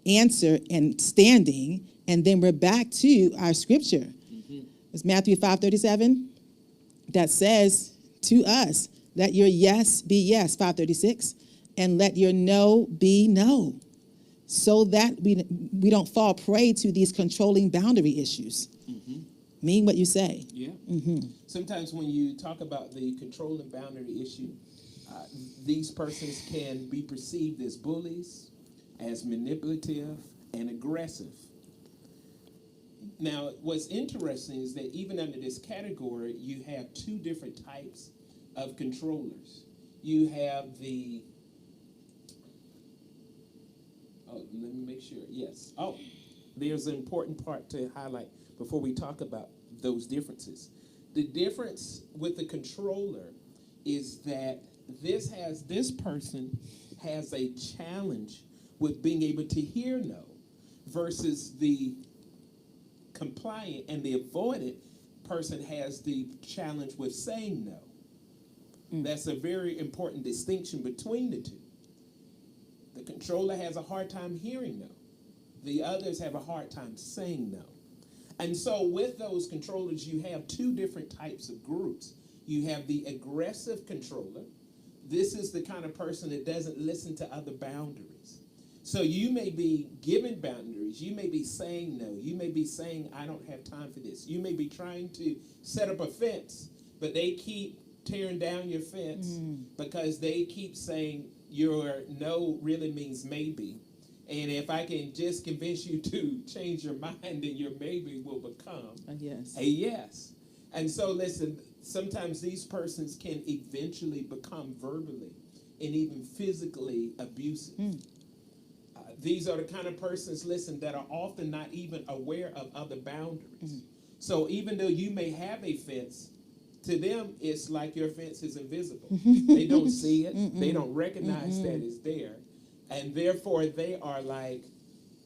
answer and standing, and then we're back to our scripture. Mm-hmm. It's Matthew 5:37 that says to us, let your yes be yes, 5:36, and let your no be no, so that we don't fall prey to these controlling boundary issues. Mm-hmm. Mean what you say. Yeah. Mm-hmm. Sometimes when you talk about the controlling boundary issue, these persons can be perceived as bullies, as manipulative, and aggressive. Now, what's interesting is that even under this category, you have two different types of controllers. You have the, let me make sure, yes. Oh, there's an important part to highlight before we talk about those differences. The difference with the controller is that this person has a challenge with being able to hear no, versus the compliant and the avoidant person has the challenge with saying no. Mm. That's a very important distinction between the two. The controller has a hard time hearing no. The others have a hard time saying no. And so with those controllers, you have two different types of groups. You have the aggressive controller. This is the kind of person that doesn't listen to other boundaries. So you may be giving boundaries. You may be saying no. You may be saying, I don't have time for this. You may be trying to set up a fence, but they keep tearing down your fence because they keep saying your no really means maybe. And if I can just convince you to change your mind, then your maybe will become a yes. A yes. And so listen, sometimes these persons can eventually become verbally and even physically abusive. These are the kind of persons, listen, that are often not even aware of other boundaries. So even though you may have a fence, to them, it's like your fence is invisible. They don't see it. They don't recognize that it's there. And therefore, they are like,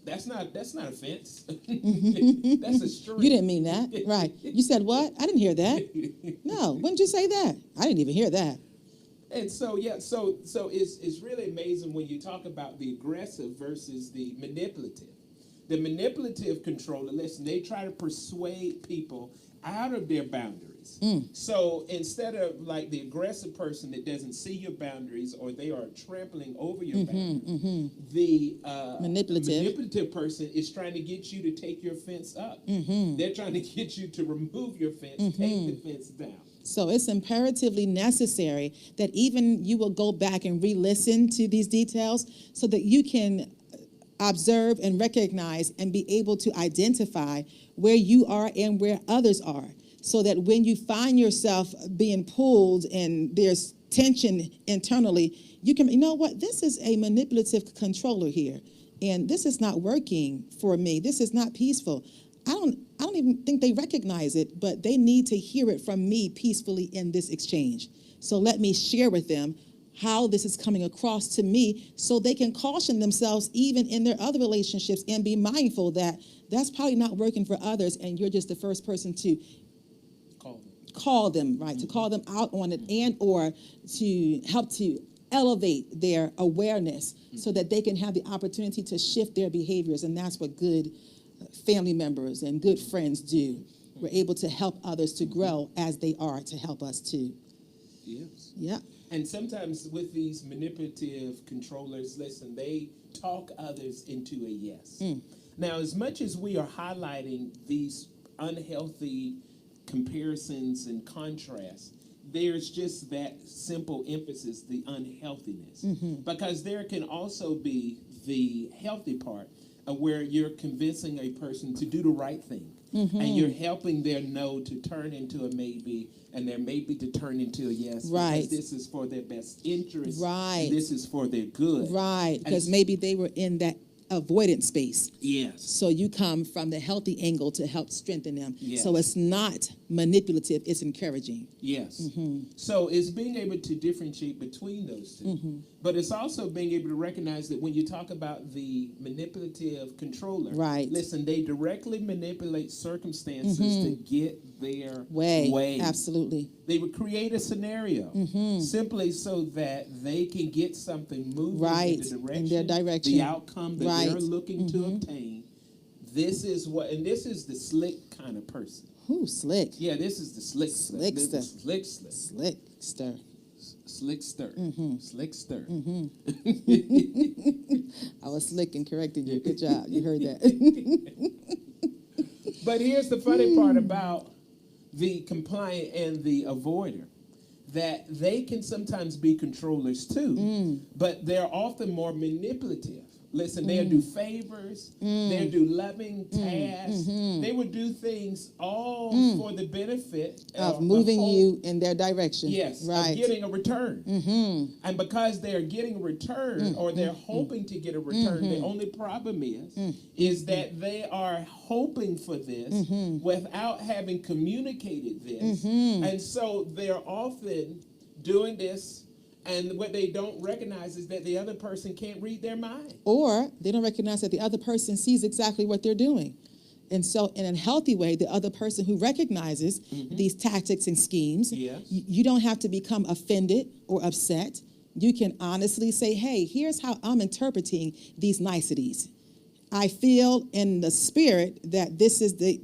that's not a fence. That's a street. You didn't mean that. Right. You said what? I didn't hear that. No, when did you say that? I didn't even hear that. And so, yeah, so it's really amazing when you talk about the aggressive versus the manipulative. The manipulative controller, listen, they try to persuade people out of their boundaries. So instead of like the aggressive person that doesn't see your boundaries or they are trampling over your boundaries, the manipulative person is trying to get you to take your fence up. They're trying to get you to remove your fence, take the fence down. So it's imperatively necessary that even you will go back and re-listen to these details so that you can observe and recognize and be able to identify where you are and where others are, so that when you find yourself being pulled and there's tension internally, you can, you know what, this is a manipulative controller here, and this is not working for me. This is not peaceful. I don't even think they recognize it, but they need to hear it from me peacefully in this exchange. So let me share with them how this is coming across to me so they can caution themselves even in their other relationships and be mindful that that's probably not working for others, and you're just the first person to call them, right? To call them out on it and or to help to elevate their awareness so that they can have the opportunity to shift their behaviors. And that's what good family members and good friends do. We're able to help others to grow as they are to help us too. Yes. Yeah. And sometimes with these manipulative controllers, listen, they talk others into a yes. Now, as much as we are highlighting these unhealthy comparisons and contrasts, there's just that simple emphasis, the unhealthiness. Because there can also be the healthy part of where you're convincing a person to do the right thing. And you're helping their no to turn into a maybe, and their maybe to turn into a yes. Right. Because this is for their best interest. Right. And this is for their good. Right. Because maybe they were in that avoidance space. Yes. So you come from the healthy angle to help strengthen them. Yes. So it's not manipulative, it's encouraging. Yes. So it's being able to differentiate between those two. But it's also being able to recognize that when you talk about the manipulative controller, Right. listen, they directly manipulate circumstances to get their way. Absolutely. They would create a scenario simply so that they can get something moving Right. in their direction, the outcome that Right. they're looking to obtain. This is what, and this is the slick kind of person. Ooh, slick. Yeah, this is the slickster. Slickster. Slickster. Slickster. Slickster. I was slick and correcting you. Good job. You heard that. But here's the funny part about the compliant and the avoider, that they can sometimes be controllers too, but they're often more manipulative. Listen, they'll do favors, they'll do loving tasks, they would do things all for the benefit of moving you in their direction. Yes, right. of getting a return. And because they're getting a return, or they're hoping to get a return, the only problem is that they are hoping for this without having communicated this. And so they're often doing this, and what they don't recognize is that the other person can't read their mind. Or they don't recognize that the other person sees exactly what they're doing. And so in a healthy way, the other person who recognizes these tactics and schemes, you don't have to become offended or upset. You can honestly say, hey, here's how I'm interpreting these niceties. I feel in the spirit that this is the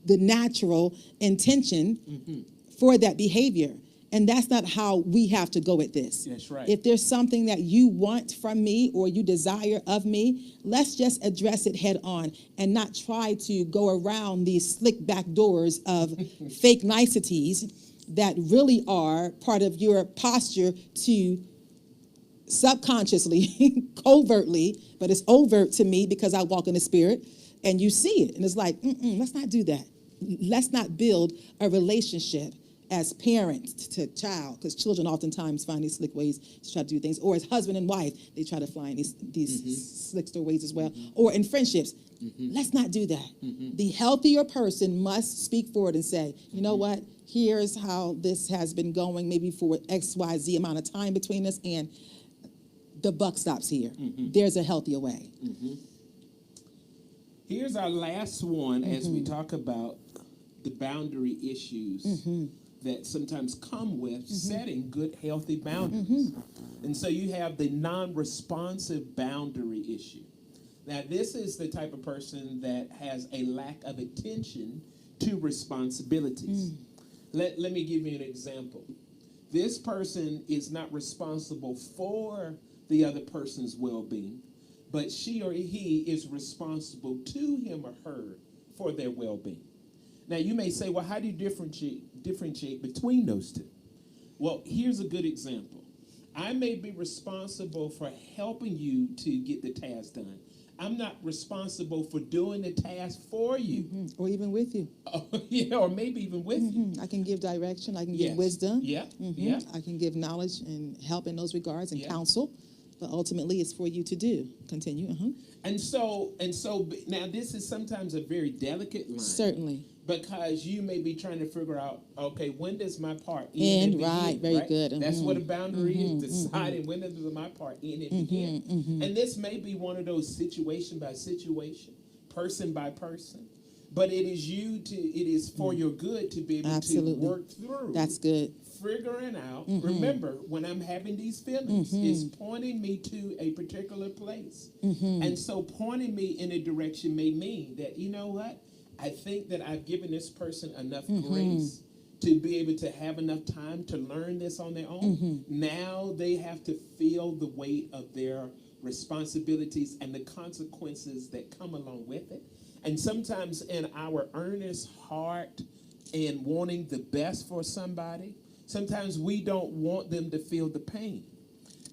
natural intention for that behavior. And that's not how we have to go at this. That's right. If there's something that you want from me or you desire of me, let's just address it head on and not try to go around these slick back doors of fake niceties that really are part of your posture to subconsciously, covertly, but it's overt to me because I walk in the spirit, and you see it. And it's like, let's not do that. Let's not build a relationship as parents to child, because children oftentimes find these slick ways to try to do things, or as husband and wife, they try to find these slickster ways as well, or in friendships. Let's not do that. The healthier person must speak forward and say, you know what, here's how this has been going, maybe for XYZ amount of time between us, and the buck stops here. There's a healthier way. Here's our last one as we talk about the boundary issues that sometimes come with setting good, healthy boundaries. And so you have the non-responsive boundary issue. Now, this is the type of person that has a lack of attention to responsibilities. Let me give you an example. This person is not responsible for the other person's well-being, but she or he is responsible to him or her for their well-being. Now, you may say, well, how do you differentiate between those two? Well, here's a good example. I may be responsible for helping you to get the task done. I'm not responsible for doing the task for you. Or even with you. Yeah, or maybe even with you. I can give direction. I can give wisdom. Yeah. I can give knowledge and help in those regards and counsel. But ultimately, it's for you to do. Continue. And so now this is sometimes a very delicate line. Certainly. Because you may be trying to figure out, okay, when does my part end and begin? Right, very good. That's what a boundary is, deciding when does my part end and begin. And this may be one of those situation by situation, person by person. But it is for your good to be able to work through. That's good. Figuring out, remember, when I'm having these feelings, it's pointing me to a particular place. And so pointing me in a direction may mean that, you know what? I think that I've given this person enough grace to be able to have enough time to learn this on their own. Now they have to feel the weight of their responsibilities and the consequences that come along with it. And sometimes in our earnest heart and wanting the best for somebody, sometimes we don't want them to feel the pain.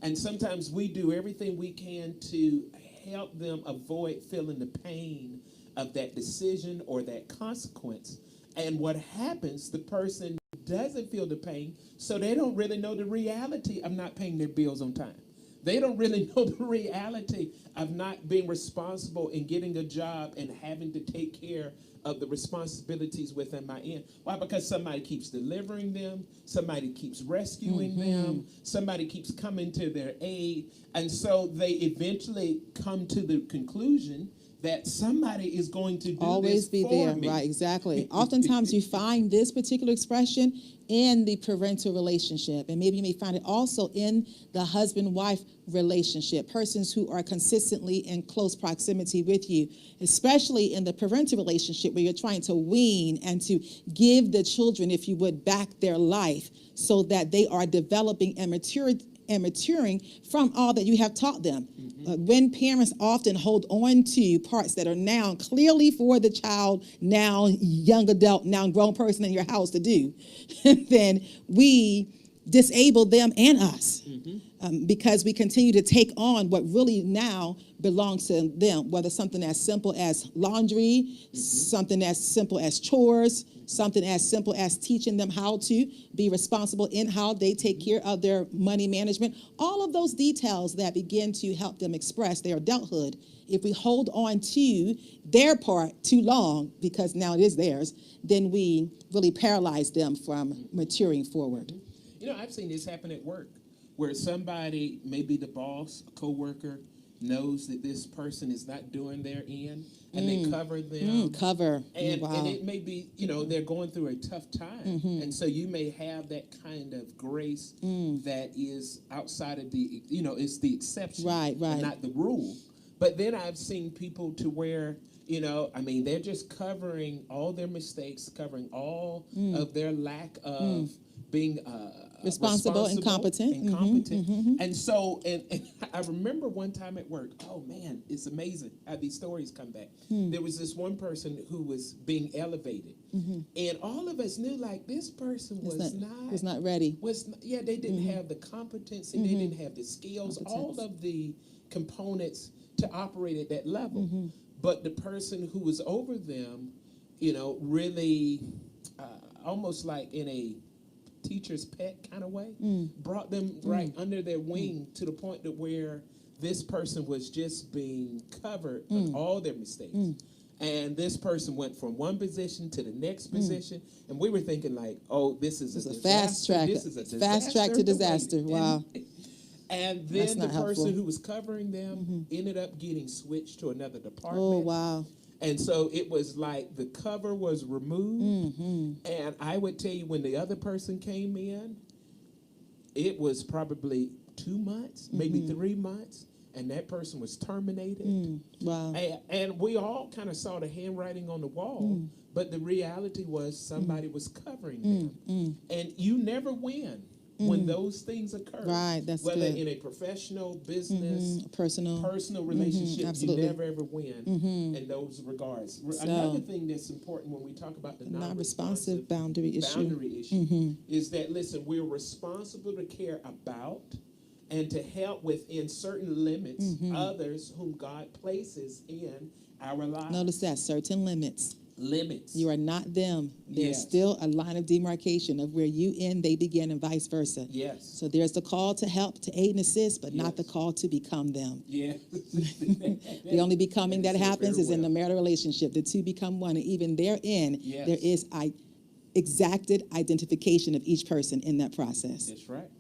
And sometimes we do everything we can to help them avoid feeling the pain of that decision or that consequence. And what happens, the person doesn't feel the pain, so they don't really know the reality of not paying their bills on time. They don't really know the reality of not being responsible and getting a job and having to take care of the responsibilities within my end. Why? Because somebody keeps delivering them, somebody keeps rescuing them, somebody keeps coming to their aid, and so they eventually come to the conclusion that somebody is going to do always this be for there, me. right? Exactly. Oftentimes you find this particular expression in the parental relationship, and maybe you may find it also in the husband-wife relationship, persons who are consistently in close proximity with you, especially in the parental relationship where you're trying to wean and to give the children, if you would, back their life so that they are developing and maturing from all that you have taught them. When parents often hold on to parts that are now clearly for the child, now young adult, now grown person in your house to do, then we disable them and us because we continue to take on what really now belongs to them, whether something as simple as laundry, something as simple as chores, something as simple as teaching them how to be responsible in how they take care of their money management. All of those details that begin to help them express their adulthood. If we hold on to their part too long, because now it is theirs, then we really paralyze them from maturing forward. You know, I've seen this happen at work, where somebody, maybe the boss, a coworker, knows that this person is not doing their end, and they cover them. And it may be, you know, they're going through a tough time. And so you may have that kind of grace that is outside of the, you know, it's the exception, and not the rule. But then I've seen people to where, you know, I mean, they're just covering all their mistakes, covering all of their lack of being responsible and competent. And so, and I remember one time at work, oh man, it's amazing how these stories come back. There was this one person who was being elevated, and all of us knew, like, this person was not ready. They didn't have the competency, they didn't have the skills, all of the components to operate at that level. But the person who was over them, you know, really almost like in a teacher's pet kind of way, brought them right under their wing to the point to where this person was just being covered of all their mistakes. And this person went from one position to the next position, and we were thinking like, oh, this is a fast track. This is a fast track to disaster. Wow. And then the person who was covering them ended up getting switched to another department. Oh, wow. And so it was like the cover was removed. And I would tell you, when the other person came in, it was probably 2 months, maybe 3 months, and that person was terminated. Wow. And we all kind of saw the handwriting on the wall, but the reality was somebody was covering them. And you never win when those things occur. Right, that's whether good. in a professional, business, personal relationship, absolutely. you never ever win in those regards. Another thing that's important when we talk about the non-responsive boundary issue is that, listen, we're responsible to care about and to help within certain limits others whom God places in our lives. Notice that, certain limits. You are not them. There's Yes. still a line of demarcation of where you end, they begin, and vice versa. Yes. So there's the call to help, to aid and assist, but not the call to become them. Yes. The only becoming that happens is in the marital relationship. The two become one, and even therein, there is exacted identification of each person in that process. That's right.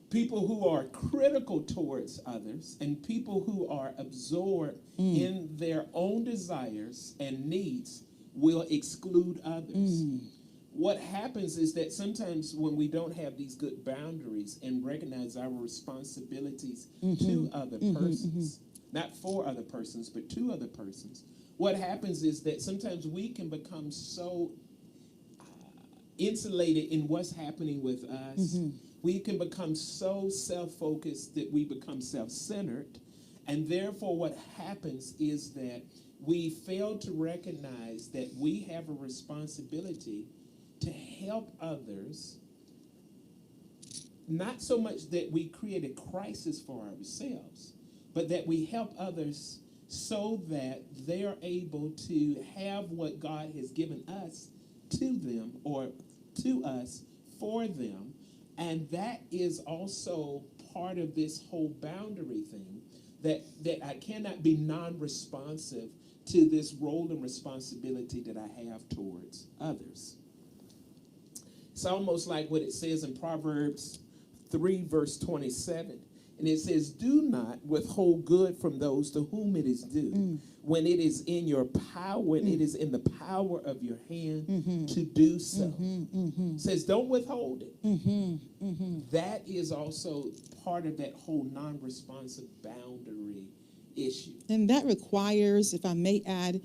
People who are critical towards others and people who are absorbed in their own desires and needs will exclude others. What happens is that sometimes when we don't have these good boundaries and recognize our responsibilities to other persons, not for other persons, but to other persons, what happens is that sometimes we can become so insulated in what's happening with us we can become so self-focused that we become self-centered. And therefore, what happens is that we fail to recognize that we have a responsibility to help others, not so much that we create a crisis for ourselves, but that we help others so that they are able to have what God has given us to them or to us for them. And that is also part of this whole boundary thing, that I cannot be non-responsive to this role and responsibility that I have towards others. It's almost like what it says in Proverbs 3, verse 27. And it says, do not withhold good from those to whom it is due, when it is in your power, when it is in the power of your hand to do so. It says, don't withhold it. That is also part of that whole non-responsive boundary issue. And that requires, if I may add,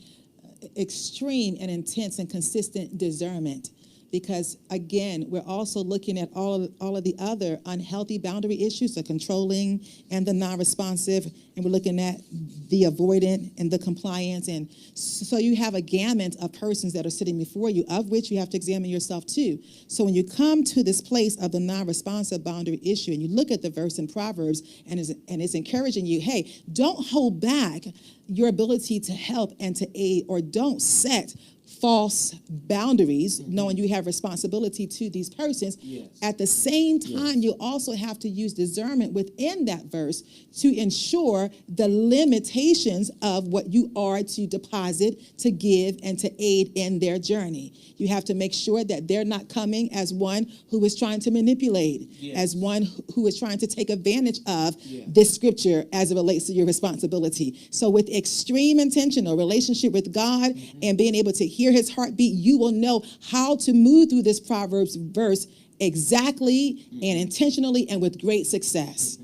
extreme and intense and consistent discernment. Because, again, we're also looking at all of the other unhealthy boundary issues, the controlling and the non-responsive, and we're looking at the avoidant and the compliance. And so you have a gamut of persons that are sitting before you, of which you have to examine yourself too. So when you come to this place of the non-responsive boundary issue, and you look at the verse in Proverbs, and it's encouraging you, hey, don't hold back your ability to help and to aid, or don't set false boundaries, knowing you have responsibility to these persons. Yes. At the same time, you also have to use discernment within that verse to ensure the limitations of what you are to deposit, to give, and to aid in their journey. You have to make sure that they're not coming as one who is trying to manipulate, as one who is trying to take advantage of this scripture as it relates to your responsibility. So with extreme intentional relationship with God and being able to hear his heartbeat, you will know how to move through this Proverbs verse exactly and intentionally and with great success.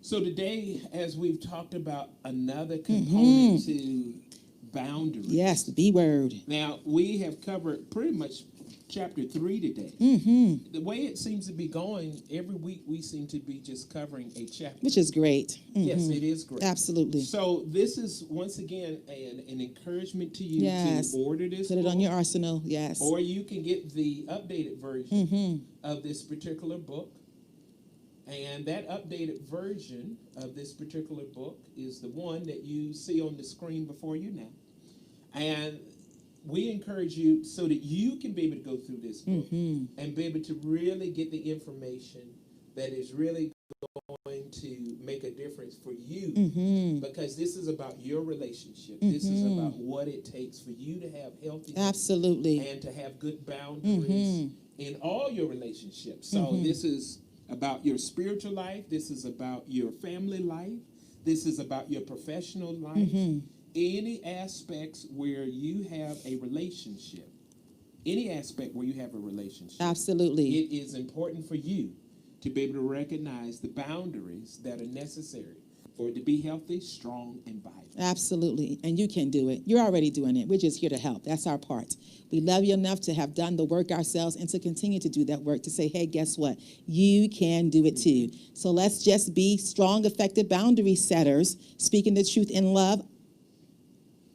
So today, as we've talked about another component to boundaries. Yes, the B word. Now, we have covered pretty much chapter 3 today. The way it seems to be going, every week we seem to be just covering a chapter. Which is great. Yes, it is great. Absolutely. So this is, once again, an encouragement to you to order this Put it book, on your arsenal, yes. or you can get the updated version of this particular book. And that updated version of this particular book is the one that you see on the screen before you now. And we encourage you so that you can be able to go through this book and be able to really get the information that is really going to make a difference for you, because this is about your relationship. This is about what it takes for you to have healthy and to have good boundaries in all your relationships. So this is about your spiritual life. This is about your family life. This is about your professional life. Any aspects where you have a relationship, any aspect where you have a relationship. Absolutely. It is important for you to be able to recognize the boundaries that are necessary for it to be healthy, strong, and vital. Absolutely. And you can do it. You're already doing it. We're just here to help. That's our part. We love you enough to have done the work ourselves and to continue to do that work, to say, hey, guess what? You can do it too. So let's just be strong, effective boundary setters, speaking the truth in love,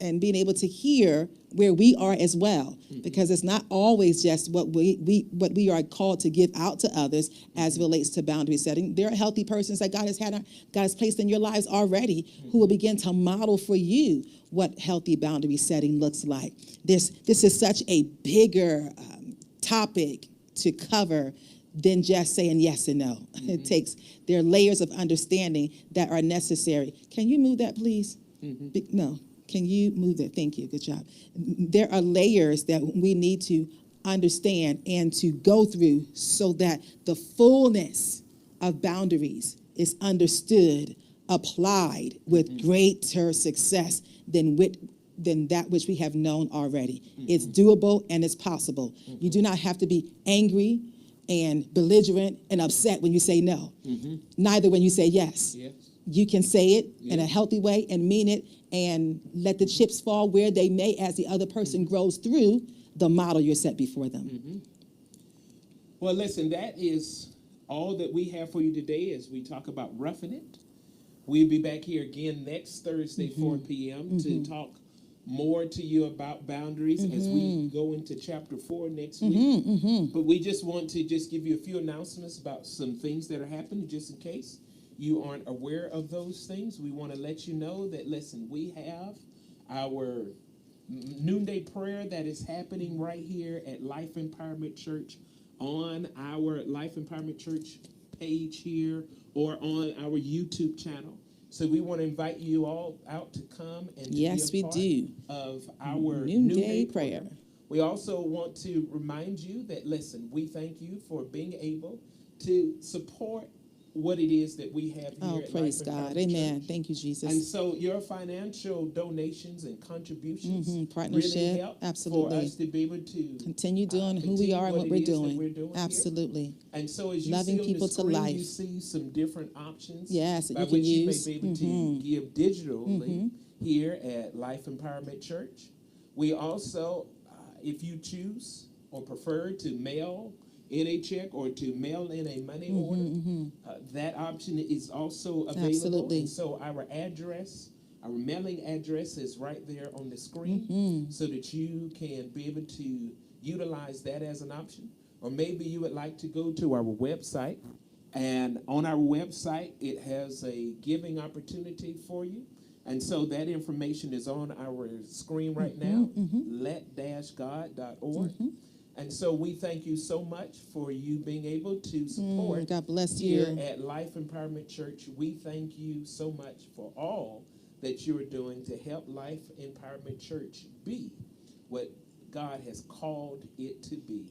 and being able to hear where we are as well, because it's not always just what we are called to give out to others as relates to boundary setting. There are healthy persons that God has placed in your lives already who will begin to model for you what healthy boundary setting looks like. This is such a bigger topic to cover than just saying yes and no. There are layers of understanding that are necessary. Can you move that, please? No. Can you move that? Thank you. Good job. There are layers that we need to understand and to go through so that the fullness of boundaries is understood, applied with greater success than that which we have known already. It's doable and it's possible. You do not have to be angry and belligerent and upset when you say no. Neither when you say yes. You can say it in a healthy way and mean it, and let the chips fall where they may as the other person grows through the model you're set before them. Well, listen, that is all that we have for you today as we talk about Ruffin' It. We'll be back here again next Thursday, 4 p.m. to talk more to you about boundaries as we go into chapter 4 next week. But we just want to just give you a few announcements about some things that are happening, just in case you aren't aware of those things. We want to let you know that, listen, we have our noonday prayer that is happening right here at Life Empowerment Church on our Life Empowerment Church page here or on our YouTube channel. So we want to invite you all out to come and to Yes, be a we part do. of our Noonday prayer. We also want to remind you that, listen, we thank you for being able to support what it is that we have here Oh, at praise Life God. Empowerment Amen. Church. Thank you, Jesus. And so your financial donations and contributions Partnership, really help absolutely. for us to be able to Continue doing who we are and what we're doing. Absolutely. Here. And so as you Loving see on people the to screen, life. you see some different options Yes, that by you can which you use. may be able to give digitally here at Life Empowerment Church. We also, if you choose or prefer to mail in a check or to mail in a money order, that option is also available. Absolutely. And so our address, our mailing address is right there on the screen so that you can be able to utilize that as an option. Or maybe you would like to go to our website, and on our website it has a giving opportunity for you. And so that information is on our screen right now, let-god.org. And so we thank you so much for you being able to support God bless here you. at Life Empowerment Church. We thank you so much for all that you are doing to help Life Empowerment Church be what God has called it to be.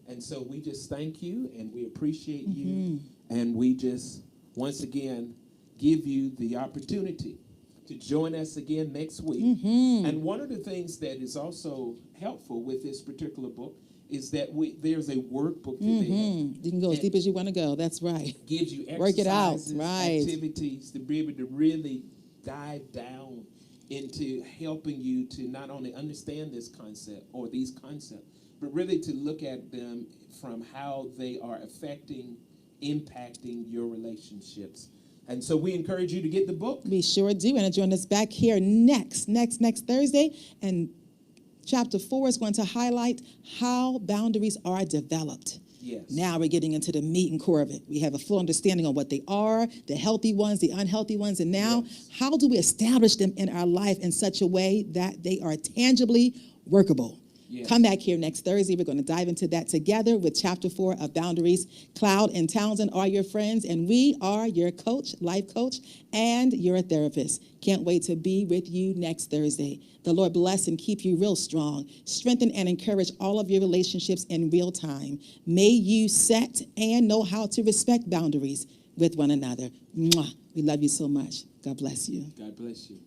And so we just thank you and we appreciate you. And we just, once again, give you the opportunity to join us again next week. And one of the things that is also helpful with this particular book is that there's a workbook that they have. You can go as deep as you want to go. That's right. Gives you exercises, Work it out. Right. activities to be able to really dive down into helping you to not only understand this concept or these concepts, but really to look at them from how they are affecting, impacting your relationships. And so we encourage you to get the book. We sure do. And join us back here next Thursday. And Chapter 4 is going to highlight how boundaries are developed. Yes. Now we're getting into the meat and core of it. We have a full understanding of what they are, the healthy ones, the unhealthy ones, and now how do we establish them in our life in such a way that they are tangibly workable? Yes. Come back here next Thursday. We're going to dive into that together with Chapter 4 of Boundaries. Cloud and Townsend are your friends, and we are your coach, life coach, and your therapist. Can't wait to be with you next Thursday. The Lord bless and keep you real strong. Strengthen and encourage all of your relationships in real time. May you set and know how to respect boundaries with one another. Mwah. We love you so much. God bless you. God bless you.